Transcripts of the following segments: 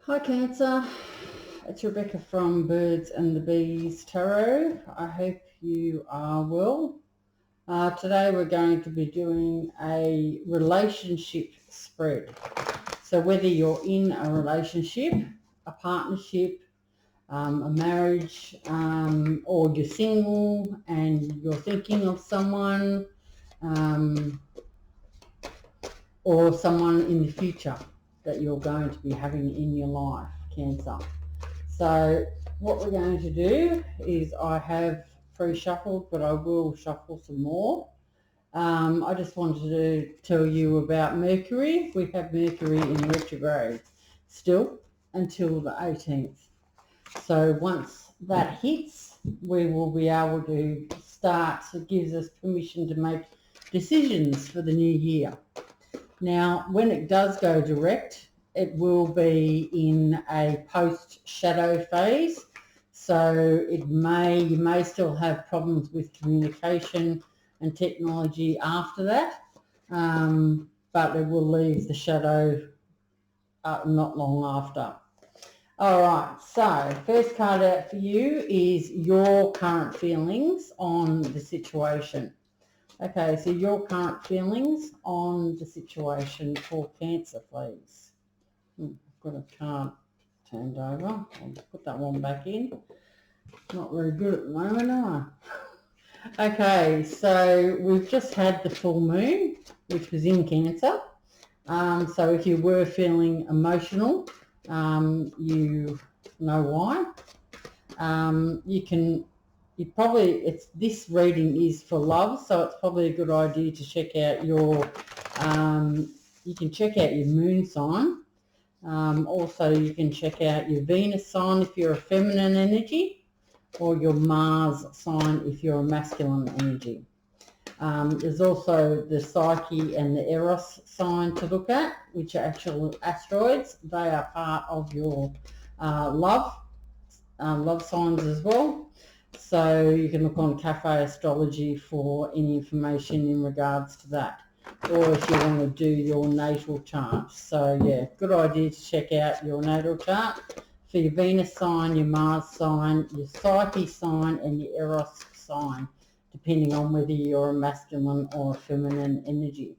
Hi Cancer, it's Rebecca from Birds and the Bees Tarot. I hope you are well. Today we're going to be doing a relationship spread. So whether you're in a relationship, a partnership, a marriage, or you're single and you're thinking of someone, or someone in the future that you're going to be having in your life, Cancer. So what we're going to do is I have pre-shuffled, but I will shuffle some more. I just wanted to tell you about Mercury. We have Mercury in retrograde still until the 18th. So once that hits, we will be able to start. It gives us permission to make decisions for the new year. Now, when it does go direct, it will be in a post-shadow phase. So you may still have problems with communication and technology after that, but it will leave the shadow not long after. All right, so first card out for you is your current feelings on the situation. Okay, so your current feelings on the situation for Cancer, please. I've got a card turned over. I'll put that one back in. Not very good at the moment, am I? Okay, so we've just had the full moon, which was in Cancer. So if you were feeling emotional, you know why. This reading is for love, so it's probably a good idea to check out your, you can check out your moon sign. Also, you can check out your Venus sign if you're a feminine energy, or your Mars sign if you're a masculine energy. There's also the Psyche and the Eros sign to look at, which are actual asteroids. They are part of your love signs as well. So you can look on Cafe Astrology for any information in regards to that, or if you want to do your natal chart. So yeah, good idea to check out your natal chart for your Venus sign, your Mars sign, your Psyche sign, and your Eros sign, depending on whether you're a masculine or a feminine energy.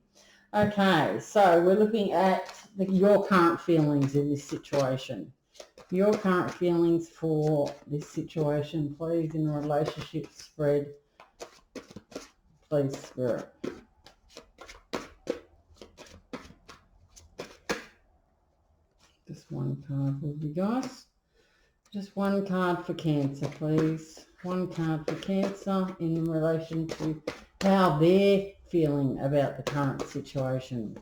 Okay, so we're looking at your current feelings in this situation. Your current feelings for this situation, please, in a relationship spread. Please, Spirit. Just one card will be, guys. Just one card for Cancer, please. One card for Cancer in relation to how they're feeling about the current situation.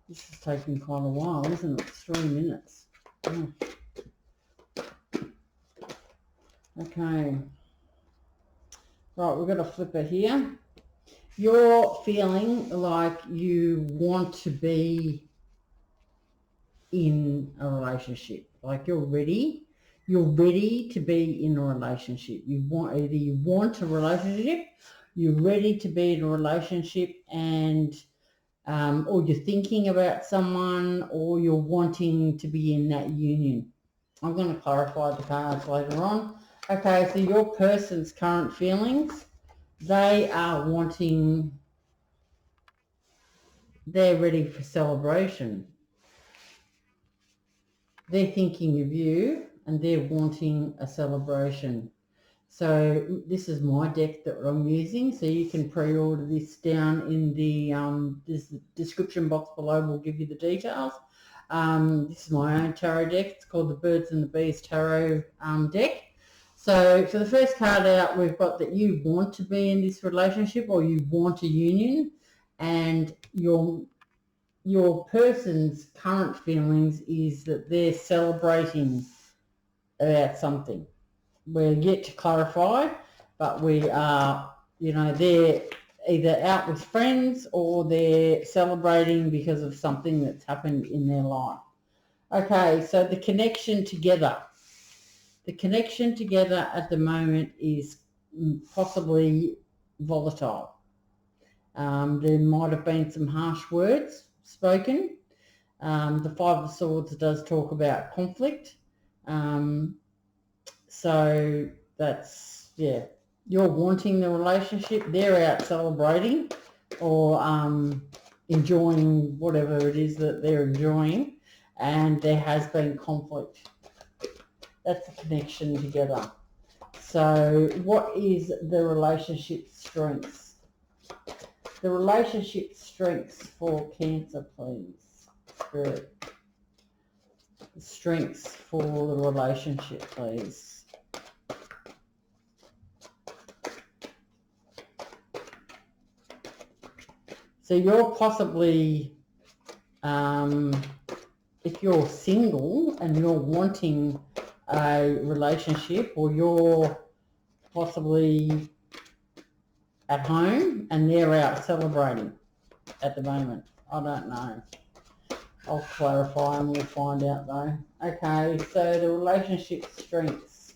This is taking quite a while, isn't it? 3 minutes. Oh. Okay. Right, we've got a flipper here. You're feeling like you want to be in a relationship. Like you're ready to be in a relationship. You want a relationship, you're ready to be in a relationship, and or you're thinking about someone, or you're wanting to be in that union. I'm going to clarify the cards later on. Okay, so your person's current feelings, they're ready for celebration. They're thinking of you and they're wanting a celebration. So this is my deck that I'm using, so you can pre-order this down in the this description box below. Will give you the details. This is my own tarot deck. It's called the Birds and the Bees Tarot deck. So for the first card out, we've got that you want to be in this relationship, or you want a union, and your person's current feelings is that they're celebrating about something. We're yet to clarify, but we are, they're either out with friends or they're celebrating because of something that's happened in their life. Okay, so the connection together at the moment is possibly volatile. There might have been some harsh words spoken. The Five of Swords does talk about conflict. So that's, yeah, you're wanting the relationship. They're out celebrating or enjoying whatever it is that they're enjoying, and there has been conflict. That's a connection together. So what is the relationship strengths? The relationship strengths for Cancer, please. Spirit. The strengths for the relationship, please. So you're possibly, if you're single and you're wanting a relationship, or you're possibly at home and they're out celebrating at the moment. I don't know. I'll clarify and we'll find out though. Okay, so the relationship strengths.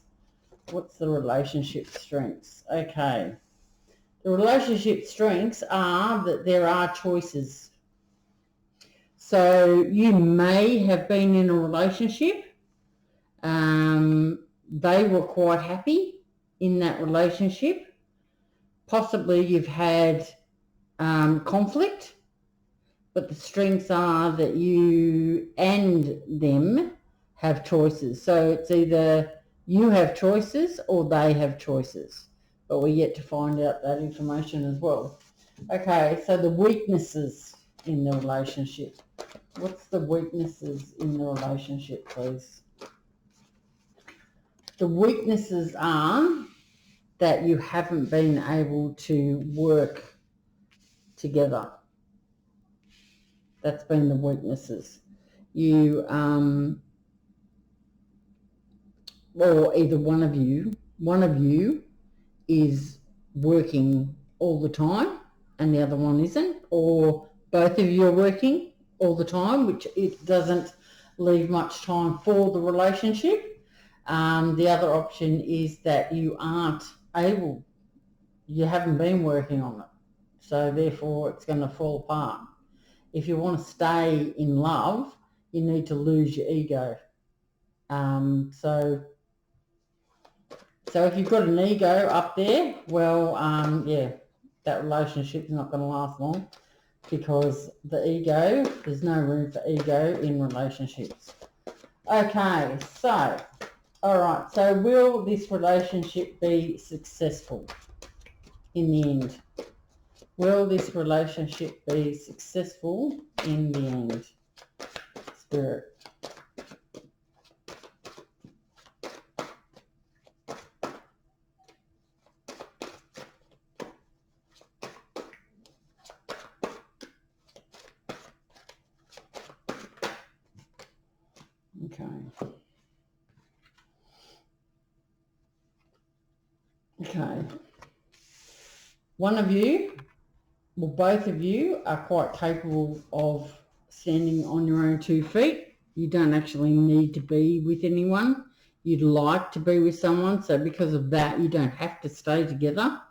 What's the relationship strengths? Okay. The relationship strengths are that there are choices. So you may have been in a relationship. They were quite happy in that relationship. Possibly you've had conflict, but the strengths are that you and them have choices. So it's either you have choices or they have choices, but we're yet to find out that information as well. Okay, so the weaknesses in the relationship. What's the weaknesses in the relationship, please? The weaknesses are that you haven't been able to work together. That's been the weaknesses. You, or either one of you is working all the time and the other one isn't, or both of you are working all the time, which it doesn't leave much time for the relationship. The other option is that you aren't able, you haven't been working on it, so therefore it's going to fall apart. If you want to stay in love, you need to lose your ego. So if you've got an ego up there, well, yeah, that relationship's not going to last long, because the ego, there's no room for ego in relationships. Okay, so, all right, so will this relationship be successful in the end? Will this relationship be successful in the end? Spirit. Okay. Okay. One of you, well, both of you are quite capable of standing on your own 2 feet. You don't actually need to be with anyone. You'd like to be with someone, so because of that, you don't have to stay together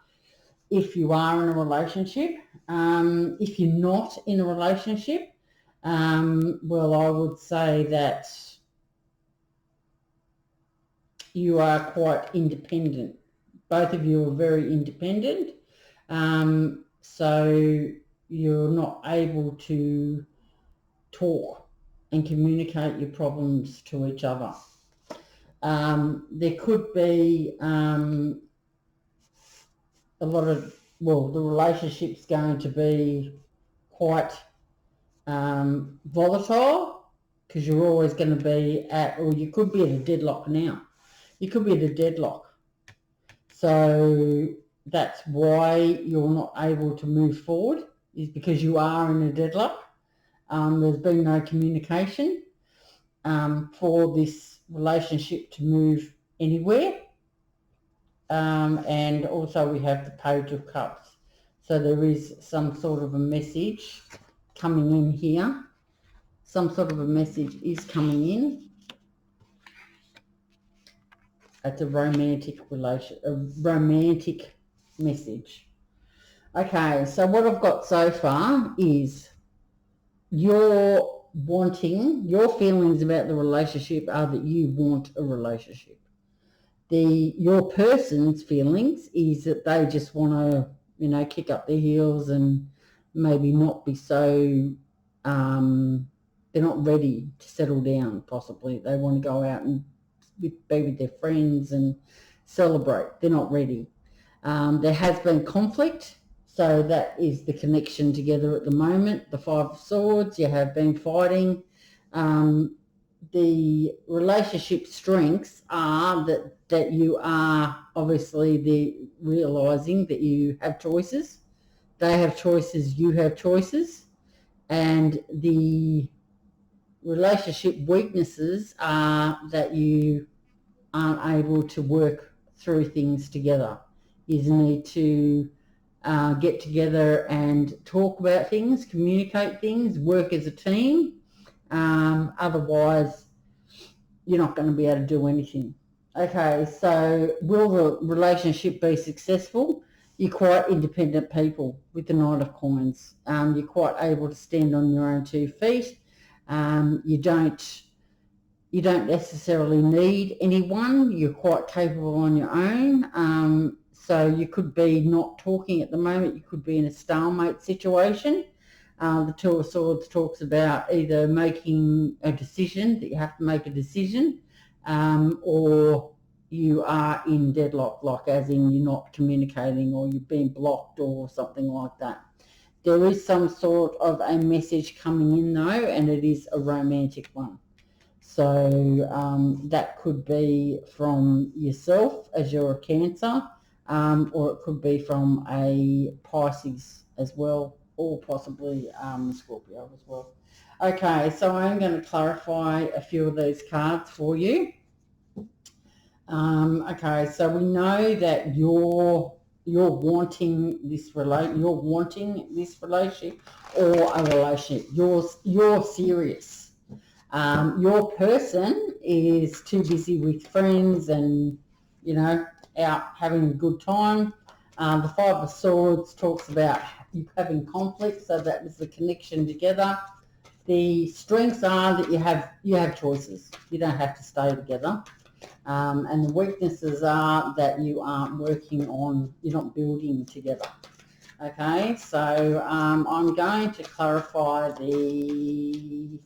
if you are in a relationship. If you're not in a relationship, well, I would say that you are quite independent. Both of you are very independent. So you're not able to talk and communicate your problems to each other. There could be a lot of, well, the relationship's going to be quite volatile, because you're always going to be at, or you could be at a deadlock now. You could be at a deadlock. So that's why you're not able to move forward, is because you are in a deadlock. There's been no communication for this relationship to move anywhere. And also we have the Page of Cups. So there is some sort of a message coming in here. Some sort of a message is coming in. It's a romantic message. Okay, so what I've got so far is wanting, your feelings about the relationship are that you want a relationship. Your person's feelings is that they just want to, kick up their heels and maybe not be so, they're not ready to settle down, possibly. They want to go out and be with their friends and celebrate. They're not ready. There has been conflict, so that is the connection together at the moment. The Five of Swords, you have been fighting. The relationship strengths are that you are obviously realizing that you have choices. They have choices, you have choices. And the relationship weaknesses are that you aren't able to work through things together. You need to get together and talk about things, communicate things, work as a team. Otherwise, you're not going to be able to do anything. Okay, so will the relationship be successful? You're quite independent people with the Knight of Coins. You're quite able to stand on your own 2 feet. You don't necessarily need anyone. You're quite capable on your own. So you could be not talking at the moment. You could be in a stalemate situation. The Two of Swords talks about either making a decision, that you have to make a decision, or you are in deadlock, like as in you're not communicating or you've been blocked or something like that. There is some sort of a message coming in though, and it is a romantic one. So that could be from yourself as you're a Cancer, or it could be from a Pisces as well, or possibly Scorpio as well. Okay, so I'm going to clarify a few of these cards for you. Okay, so we know that you're wanting this relationship or a relationship. You're serious. Your person is too busy with friends and out having a good time. The Five of Swords talks about you having conflict, so that was the connection together. The strengths are that you have choices. You don't have to stay together. And the weaknesses are that you aren't working on, you're not building together. Okay, so I'm going to clarify the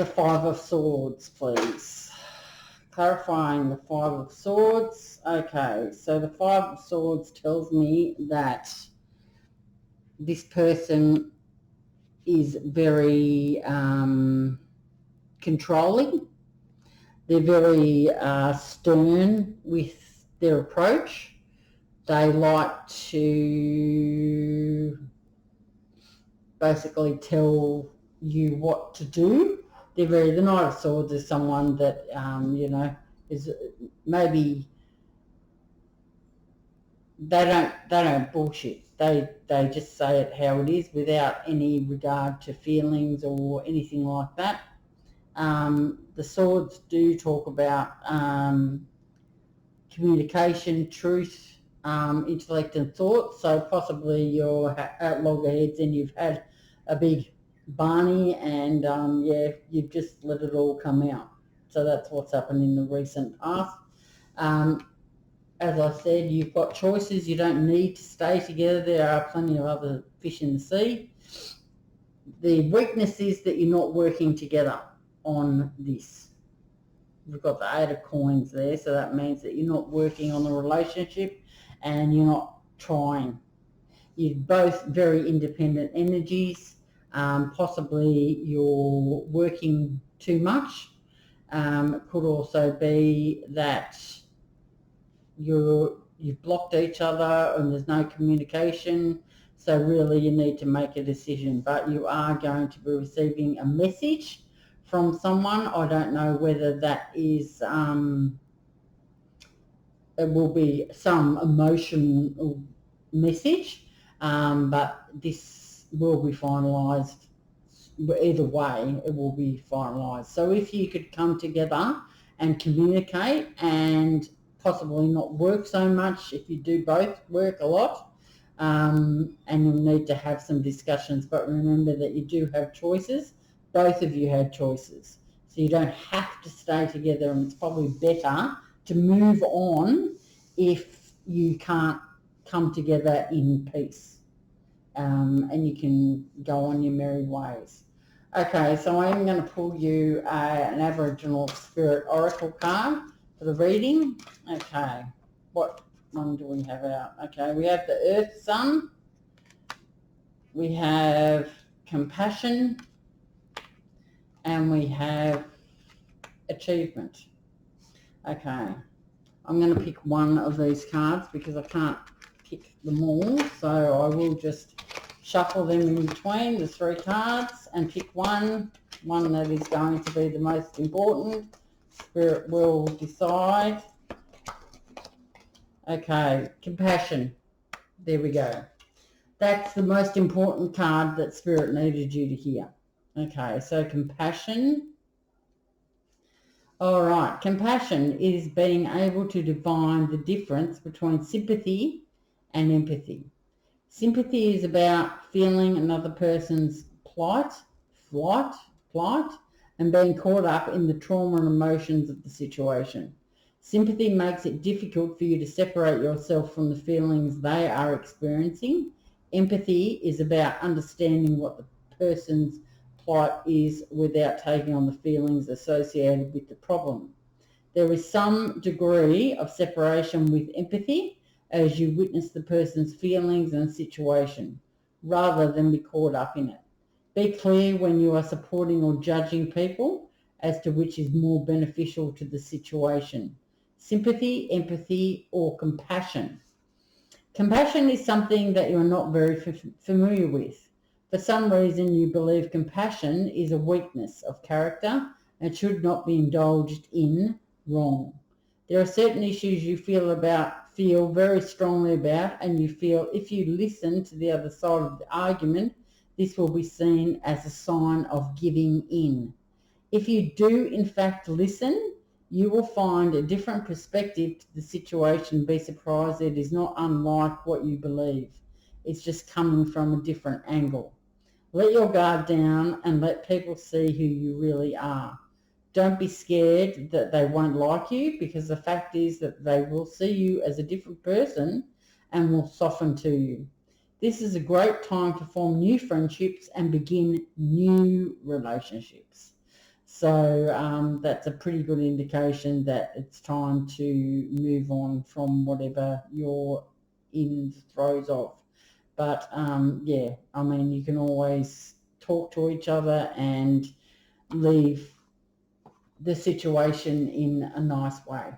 Five of Swords, please. Clarifying the Five of Swords. Okay, so the Five of Swords tells me that this person is very controlling. They're very stern with their approach. They like to basically tell you what to do. The Knight of Swords is someone that is maybe they don't bullshit. They just say it how it is without any regard to feelings or anything like that. The swords do talk about communication, truth, intellect and thought. So possibly you're at loggerheads and you've had a big Barney and you've just let it all come out. So that's what's happened in the recent past. As I said, you've got choices. You don't need to stay together. There are plenty of other fish in the sea. The weakness is that you're not working together on this. We've got the Eight of Coins there, so that means that you're not working on the relationship and you're not trying. You're both very independent energies. Possibly you're working too much. It could also be that you've blocked each other and there's no communication. So really you need to make a decision, but you are going to be receiving a message from someone. I don't know whether that is, it will be some emotional message, but this will be finalised. Either way, it will be finalised. So if you could come together and communicate and possibly not work so much, if you do both work a lot, and you'll need to have some discussions. But remember that you do have choices. Both of you had choices. So you don't have to stay together, and it's probably better to move on if you can't come together in peace. And you can go on your merry ways. Okay, so I'm going to pull you an Aboriginal Spirit Oracle card for the reading. Okay, what one do we have out? Okay, we have the Earth Sun. We have Compassion. And we have Achievement. Okay, I'm going to pick one of these cards because I can't pick them all, so I will just shuffle them in between the three cards and pick one that is going to be the most important. Spirit will decide. Okay, Compassion. There we go. That's the most important card that Spirit needed you to hear. Okay, so Compassion. All right, compassion is being able to define the difference between sympathy and empathy. Sympathy is about feeling another person's plight, and being caught up in the trauma and emotions of the situation. Sympathy makes it difficult for you to separate yourself from the feelings they are experiencing. Empathy is about understanding what the person's plight is without taking on the feelings associated with the problem. There is some degree of separation with empathy as you witness the person's feelings and situation, rather than be caught up in it. Be clear when you are supporting or judging people as to which is more beneficial to the situation: sympathy, empathy, or compassion. Compassion is something that you're not very familiar with. For some reason, you believe compassion is a weakness of character and should not be indulged in. Wrong. There are certain issues you feel very strongly about, and you feel if you listen to the other side of the argument, this will be seen as a sign of giving in. If you do in fact listen, you will find a different perspective to the situation. Be surprised it is not unlike what you believe. It's just coming from a different angle. Let your guard down and let people see who you really are. Don't be scared that they won't like you, because the fact is that they will see you as a different person and will soften to you. This is a great time to form new friendships and begin new relationships. So that's a pretty good indication that it's time to move on from whatever you're in the throes of. But yeah, I mean, you can always talk to each other and leave the situation in a nice way.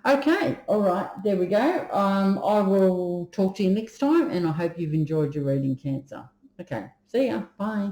Okay, all right, there we go. I will talk to you next time, and I hope you've enjoyed your reading, Cancer. Okay, see ya. Bye.